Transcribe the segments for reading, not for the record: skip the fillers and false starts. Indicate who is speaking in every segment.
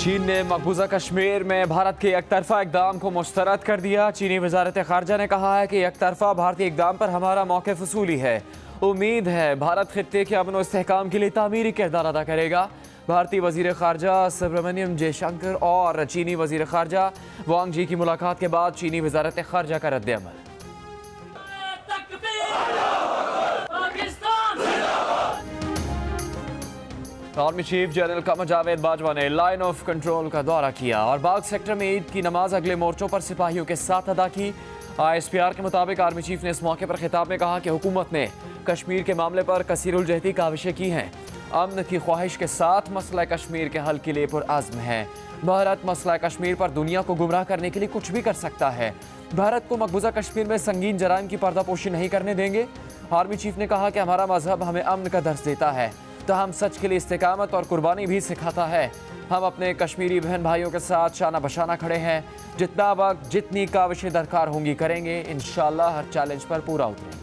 Speaker 1: चीन ने मकबूजा कश्मीर में भारत के एकतरफा इकदाम को मुस्तरद कर दिया। चीनी वजारत खारजा ने कहा है कि एकतरफा भारतीय इकदाम पर हमारा मौक़िफ़ उसूली है। उम्मीद है भारत खित्ते के अमन और इस्तेहकाम के लिए तामीरी किरदार अदा करेगा। भारतीय वज़ीर ख़ारजा सुब्रमण्यम जयशंकर और चीनी वज़ीर ख़ारजा वांग जी की मुलाकात के बाद चीनी वजारत ख़ारजा का रद्द-ए-अमल। Army chief general Qamar Javed Bajwa ने लाइन ऑफ कंट्रोल का दौरा किया और बाग सेक्टर में ईद की नमाज अगले मोर्चों पर सिपाहियों के साथ अदा की। ISPR के मुताबिक आर्मी चीफ ने इस मौके पर खिताब में कहा कि हुकूमत ने कश्मीर के मामले पर कसीरुल-जहती काविशें की हैं। अमन की ख्वाहिश के साथ मसला कश्मीर के हल के लिए पुरअज़्म है। भारत मसला कश्मीर पर दुनिया को गुमराह करने के लिए कुछ भी कर सकता है। भारत को मकबूजा कश्मीर में संगीन जराइम की पर्दापोशी नहीं करने देंगे। आर्मी चीफ ने कहा कि हमारा मजहब हमें अमन का दर्स देता है, तो हम सच के लिए इस्तेकामत और कुर्बानी भी सिखाता है। हम अपने कश्मीरी बहन भाइयों के साथ शाना बशाना खड़े हैं। जितना वक्त जितनी काविशें दरकार होंगी करेंगे। इंशाअल्लाह हर चैलेंज पर पूरा उतरेंगे।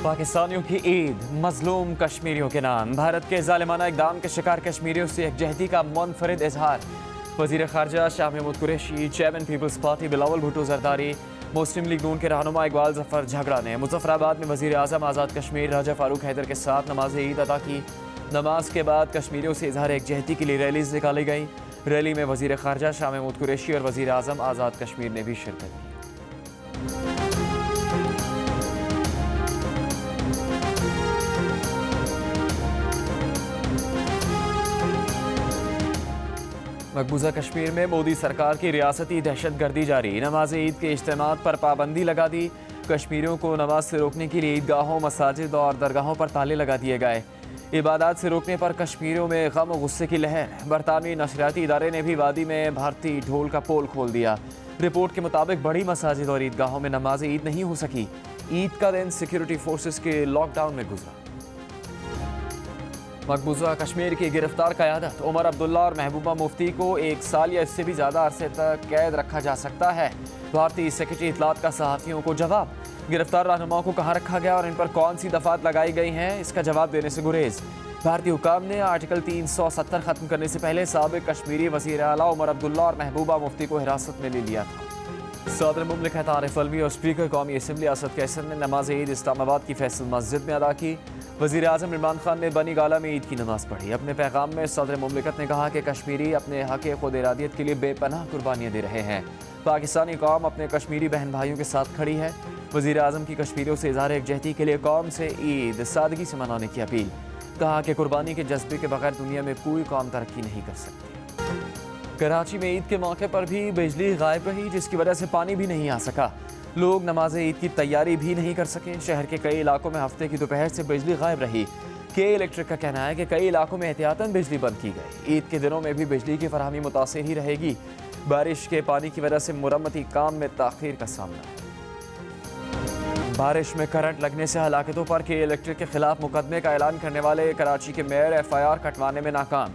Speaker 1: पाकिस्तानियों की ईद मजलूम कश्मीरियों के नाम। भारत के जालिमाना इक़दाम के शिकार कश्मीरियों से यकजहती का मुनफरिद इजहार। वज़ीर ख़ारजा Shah Mahmood Qureshi, chairman peoples party Bilawal Bhutto Zardari, Muslim League नून के रहनुमा इकबाल ज़फ़र झगड़ा ने मुज़फ़्फ़राबाद में वज़ीर आज़म आज़ाद कश्मीर राजा फ़ारूक हैदर के साथ नमाज ईद अदा की। नमाज के बाद कश्मीरियों से इजहार यकजहती के लिए रैलीज़ निकाली गई। रैली में वज़ीर ख़ारजा शाह महमूद कुरैशी और वज़ीर आज़म आज़ाद कश्मीर ने भी शिरकत की। मकबूजा कश्मीर में मोदी सरकार की रियासती दहशतगर्दी जारी। नमाज ईद के इज्तिमात पर पाबंदी लगा दी। कश्मीरियों को नमाज से रोकने के लिए ईदगाहों, मसाजिद और दरगाहों पर ताले लगा दिए गए। इबादत से रोकने पर कश्मीरियों में गम और गुस्से की लहर। बरतानवी नशरियाती इदारे ने भी वादी में भारतीय ढोल का पोल खोल दिया। रिपोर्ट के मुताबिक बड़ी मसाजिद और ईदगाहों में नमाज ईद नहीं हो सकी। ईद का दिन सिक्योरिटी फोर्सेस के लॉकडाउन में गुजरा। मकबूजा कश्मीर की गिरफ्तार क़यादत उमर अब्दुल्ला और महबूबा मुफ्ती को 1 साल या इससे भी ज़्यादा अरसे तक कैद रखा जा सकता है। भारतीय सेक्रेटरी इत्तलात का सहाफ़ियों को जवाब। गिरफ्तार रहनुमाओं को कहाँ रखा गया और इन पर कौन सी दफ़ात लगाई गई हैं, इसका जवाब देने से गुरेज। भारतीय हुकाम ने आर्टिकल 370 ख़त्म करने से पहले साबिक़ कश्मीरी वज़ीर आला उमर अब्दुल्ला और महबूबा मुफ्ती को हिरासत में ले लिया था। सदर मुमलिकत आरिफ अलवी और स्पीकर कौमी असम्बली असद कैसर ने नमाज ईद इस्लामाबाद की फैसल मस्जिद में अदा की। वज़ीर आज़म इमरान खान ने बनी गाला में ईद की नमाज़ पढ़ी। अपने पैगाम में सदर मुमलिकत ने कहा कि कश्मीरी अपने हक़ खुद इरादियत के लिए बेपनाह कुर्बानियाँ दे रहे हैं। पाकिस्तानी कौम अपने कश्मीरी बहन भाइयों के साथ खड़ी है। वज़ीर आज़म की कश्मीरियों से इज़हार यकजहती के लिए कौम से ईद सादगी से मनाने की अपील। कहा कि कुर्बानी के जज्बे के बगैर दुनिया में कोई कौम तरक्की नहीं कर सकती। कराची में ईद के मौके पर भी बिजली गायब रही, जिसकी वजह से पानी भी नहीं आ सका। लोग नमाज ईद की तैयारी भी नहीं कर सके। शहर के कई इलाकों में हफ्ते की दोपहर से बिजली गायब रही। के इलेक्ट्रिक का कहना है कि कई इलाकों में एहतियातन बिजली बंद की गई। ईद के दिनों में भी बिजली की फराहमी मुतासिर ही रहेगी। बारिश के पानी की वजह से मुरम्मती काम में ताख़ीर का सामना है। बारिश में करंट लगने से हलाकतों पर के इलेक्ट्रिक के खिलाफ मुकदमे का ऐलान करने वाले कराची के मेयर FIR कटवाने में नाकाम।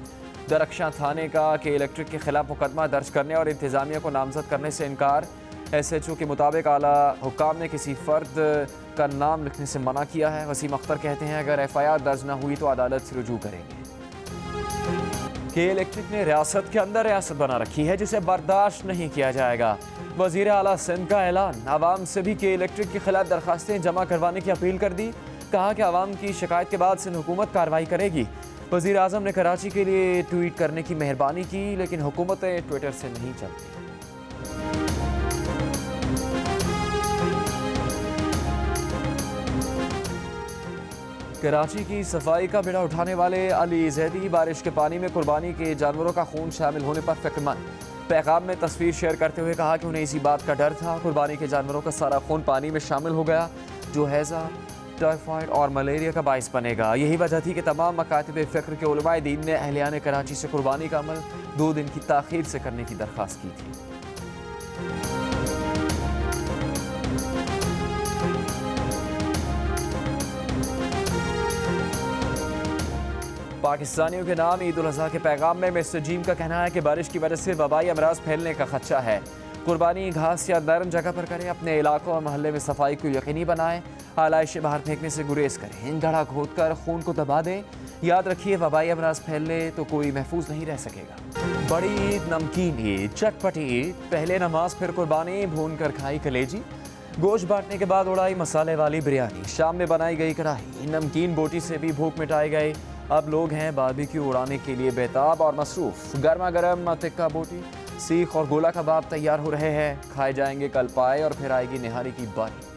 Speaker 1: दरख्शां थाने का के इलेक्ट्रिक के खिलाफ मुकदमा दर्ज करने और इंतजामिया को नामजद करने से इनकार। SHO के मुताबिक आला हुक्काम ने किसी फ़र्द का नाम लिखने से मना किया है। वसीम अख्तर कहते हैं अगर FIR दर्ज न हुई तो अदालत से रुजू करेंगे। के इलेक्ट्रिक ने रियासत के अंदर रियासत बना रखी है जिसे बर्दाश्त नहीं किया जाएगा। वज़ीर आला सिंध का ऐलान। आवाम से भी के इलेक्ट्रिक के खिलाफ दरखास्तें जमा करवाने की अपील कर दी। कहा कि आवाम की शिकायत के बाद सिंध हुकूमत कार्रवाई करेगी। वज़ीर आज़म ने कराची के लिए ट्वीट करने की मेहरबानी की, लेकिन हुकूमतें ट्विटर से नहीं चलती। कराची की सफाई का बिड़ा उठाने वाले अली जैदी बारिश के पानी में कुर्बानी के जानवरों का खून शामिल होने पर फिक्रमंद। पैगाम में तस्वीर शेयर करते हुए कहा कि उन्हें इसी बात का डर था कुर्बानी के जानवरों का सारा खून पानी में शामिल हो गया, जो हैज़ा, टाइफाइड और मलेरिया का बाइस बनेगा। यही वजह थी कि तमाम मकातिब फ़िक्र के उलमाए दीन ने अहलियान कराची से कुर्बानी का अमल 2 दिन की ताख़ीर से करने की दरख्वास्त की थी। पाकिस्तानियों के नाम ईद उल अज़हा के पैगाम में मिस्टर जीम का कहना है कि बारिश की वजह से वबाई अमराज फैलने का खदशा है। कुर्बानी घास या नरम जगह पर करें। अपने इलाकों और मोहल्ले में सफाई को यकीनी बनाएं। आलाइशें बाहर फेंकने से गुरेज करें। गड्ढा खोद कर खून को दबा दें। याद रखिए, वबाई अमराज फैलने तो कोई महफूज नहीं रह सकेगा। बड़ी ईद, नमकीन ईद, चटपटी ईद, पहले नमाज फिर कुर्बानी, भून कर खाई कलेजी, गोश्त बांटने के बाद उड़ाई मसाले वाली बिरयानी, शाम में बनाई गई कढ़ाई, नमकीन बोटी से भी भूख मिटाए गए। अब लोग हैं बारबेक्यू उड़ाने के लिए बेताब और मसरूफ। गर्मा गर्म टिक्का बोटी, सीख और गोला कबाब तैयार हो रहे हैं। खाए जाएंगे कल पाए और फिर आएगी निहारी की बारी।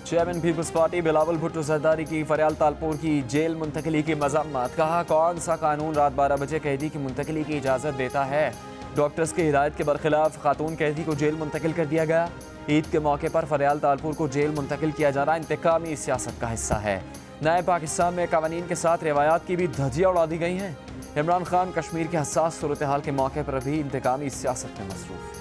Speaker 1: Chairman peoples party Bilawal Bhutto Zardari की फरियाल तालपुर की जेल मुंतकली की मजम्मत। कहा, कौन सा कानून रात 12 बजे कैदी की मुंतकली की इजाज़त देता है। डॉक्टर्स की हिदायत के बरखिलाफ खातून कैदी को जेल मुंतकिल कर दिया गया। ईद के मौके पर फरियाल तालपुर को जेल मुंतकिल किया जाना इंतकामी सियासत का हिस्सा है। नए पाकिस्तान में कवानीन के साथ रिवायात की भी धज्जियाँ उड़ा दी गई हैं। इमरान खान कश्मीर के हसास सूरत हाल के मौके पर भी इंतकामी सियासत में मसरूफ है।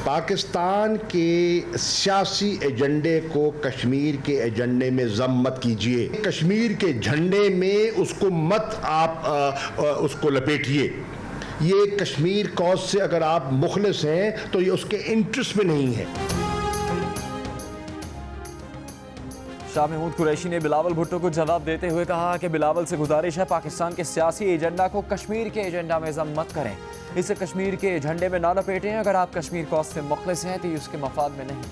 Speaker 2: पाकिस्तान के सियासी एजेंडे को कश्मीर के एजेंडे में ज़म मत कीजिए। कश्मीर के झंडे में उसको मत आप उसको लपेटिए। ये कश्मीर कॉज से अगर आप मुखलिस हैं तो ये उसके इंटरेस्ट में नहीं है।
Speaker 1: शाह महमूद कुरैशी ने बिलावल भुट्टो को जवाब देते हुए कहा कि बिलावल से गुजारिश है, पाकिस्तान के सियासी एजेंडा को कश्मीर के एजेंडा में ज़म मत करें। इसे कश्मीर के झंडे में ना लपेटें। अगर आप कश्मीर कॉज से मुखलिस हैं तो ये उसके मफाद में नहीं।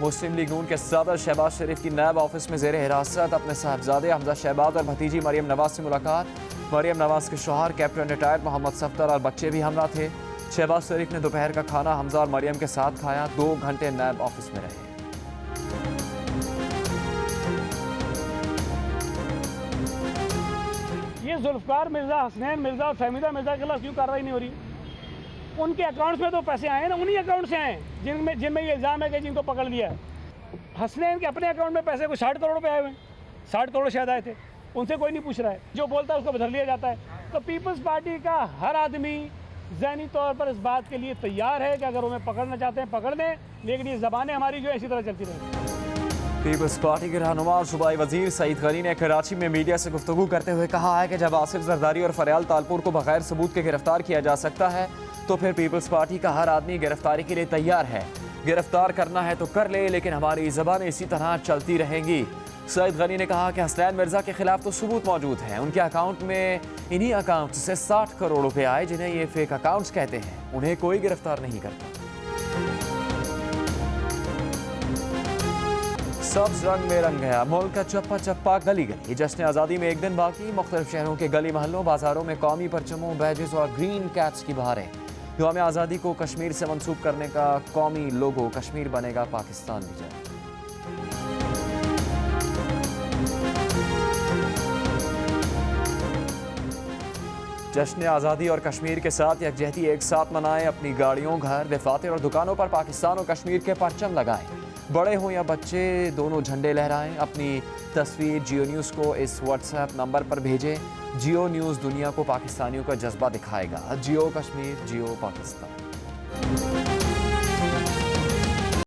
Speaker 1: मुस्लिम लीग नून के सदर शहबाज शरीफ की नैब ऑफिस में जेर हिरासत अपने साहबजादे हमजा शहबाज और भतीजी मरियम नवाज से मुलाकात। मरियम नवाज के शौहर कैप्टन रिटायर्ड मोहम्मद सफ्तर और बच्चे भी हमरा थे। शहबाज शरीफ ने दोपहर का खाना हमजा और मरियम के साथ खाया। 2 घंटे नैब ऑफिस में रहे।
Speaker 3: ये जुल्फकार मिर्जा, हसनैन मिर्जा और फहमीदा मिर्जा के खिलाफ क्यों कार्रवाई नहीं हो रही? उनके अकाउंट्स में तो पैसे आए ना, उन्हीं अकाउंट से आए जिनमें ये इल्ज़ाम है कि जिनको पकड़ लिया है। हसनैन के अपने अकाउंट में पैसे को 60 करोड़ रुपए आए हुए हैं। 60 करोड़ शायद आए थे, उनसे कोई नहीं पूछ रहा है। जो बोलता है उसको बदल लिया जाता है। तो पीपल्स पार्टी का हर आदमी ज़हनी तौर पर इस बात के लिए तैयार है कि अगर उन्हें पकड़ना चाहते हैं पकड़ दें, लेकिन ये ज़बानें हमारी जो है इसी तरह चलती रहेंगी।
Speaker 1: पीपल्स पार्टी के रहनुमा और सूबाई वजीर सईद गनी ने कराची में मीडिया से गुफ्तगू करते हुए कहा है कि जब आसिफ जरदारी और फरियाल तालपुर को बगैर सबूत के गिरफ्तार किया जा सकता है तो फिर पीपल्स पार्टी का हर आदमी गिरफ्तारी के लिए तैयार है। गिरफ्तार करना है तो कर ले, लेकिन हमारी ज़बानें इसी तरह चलती रहेंगी। सईद गनी ने कहा कि हसनैन मिर्जा के खिलाफ तो सबूत मौजूद हैं। उनके अकाउंट में इन्हीं अकाउंट से 60 करोड़ रुपए आए जिन्हें ये फेक अकाउंट्स कहते हैं। उन्हें कोई गिरफ्तार नहीं करता। सब्ज रंग में रंग गया मुल्क का चप्पा चप्पा गली गली। जश्न आज़ादी में एक दिन बाकी। मुख्तलिफ शहरों के गली महलों बाजारों में कौमी परचमों, बैजेस और ग्रीन कैप्स की बहारें। यौम आज़ादी को कश्मीर से मंसूब करने का कौमी लोगो कश्मीर बनेगा पाकिस्तान विजय। जश्न आज़ादी और कश्मीर के साथ यकजहती एक साथ मनाएं। अपनी गाड़ियों, घर, दफातर और दुकानों पर पाकिस्तान और कश्मीर के परचम लगाएं। बड़े हों या बच्चे, दोनों झंडे लहराएं। अपनी तस्वीर जियो न्यूज़ को इस व्हाट्सएप नंबर पर भेजें। जियो न्यूज़ दुनिया को पाकिस्तानियों का जज्बा दिखाएगा। जियो कश्मीर, जियो पाकिस्तान।